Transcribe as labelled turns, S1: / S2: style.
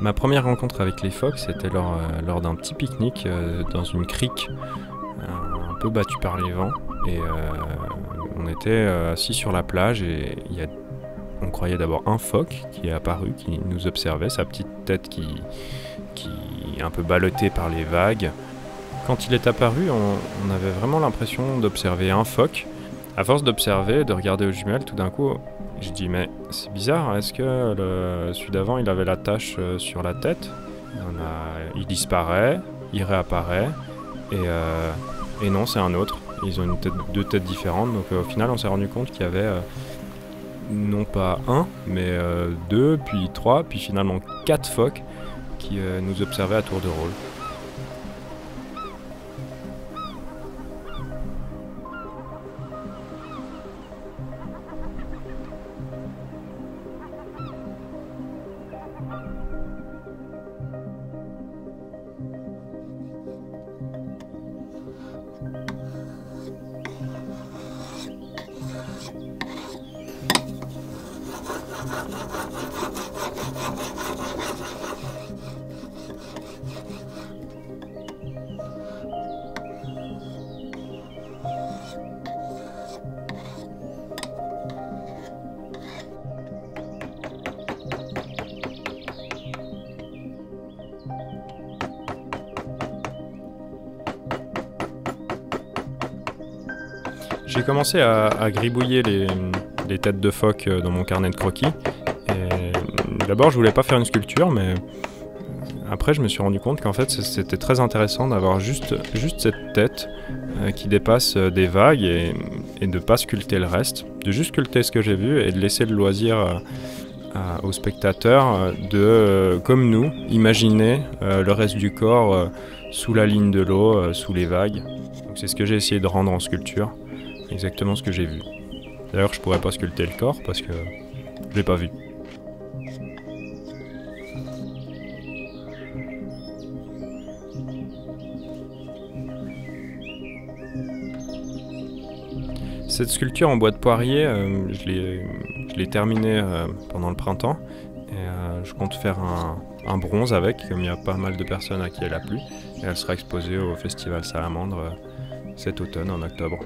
S1: Ma première rencontre avec les phoques, c'était lors d'un petit pique-nique dans une crique un peu battue par les vents. Et on était assis sur la plage et on croyait d'abord un phoque qui est apparu, qui nous observait, sa petite tête qui est un peu ballottée par les vagues. Quand il est apparu, on avait vraiment l'impression d'observer un phoque. À force d'observer, de regarder aux jumelles, tout d'un coup, je dis mais c'est bizarre, est-ce que celui d'avant il avait la tache sur la tête? Il disparaît, il réapparaît, et non, c'est un autre. Ils ont deux têtes différentes, donc au final on s'est rendu compte qu'il y avait non pas un, mais deux, puis trois, puis finalement 4 phoques qui nous observaient à tour de rôle. J'ai commencé à gribouiller les têtes de phoque dans mon carnet de croquis. Et d'abord, je voulais pas faire une sculpture, mais après, je me suis rendu compte qu'en fait, c'était très intéressant d'avoir juste cette tête qui dépasse des vagues et de pas sculpter le reste, de juste sculpter ce que j'ai vu et de laisser le loisir aux spectateurs de, comme nous, imaginer le reste du corps sous la ligne de l'eau, sous les vagues. Donc, c'est ce que j'ai essayé de rendre en sculpture. Exactement ce que j'ai vu. D'ailleurs, je pourrais pas sculpter le corps parce que je l'ai pas vu. Cette sculpture en bois de poirier, je l'ai terminée pendant le printemps. Et je compte faire un bronze avec, comme il y a pas mal de personnes à qui elle a plu. Et elle sera exposée au Festival Salamandre cet automne, en octobre.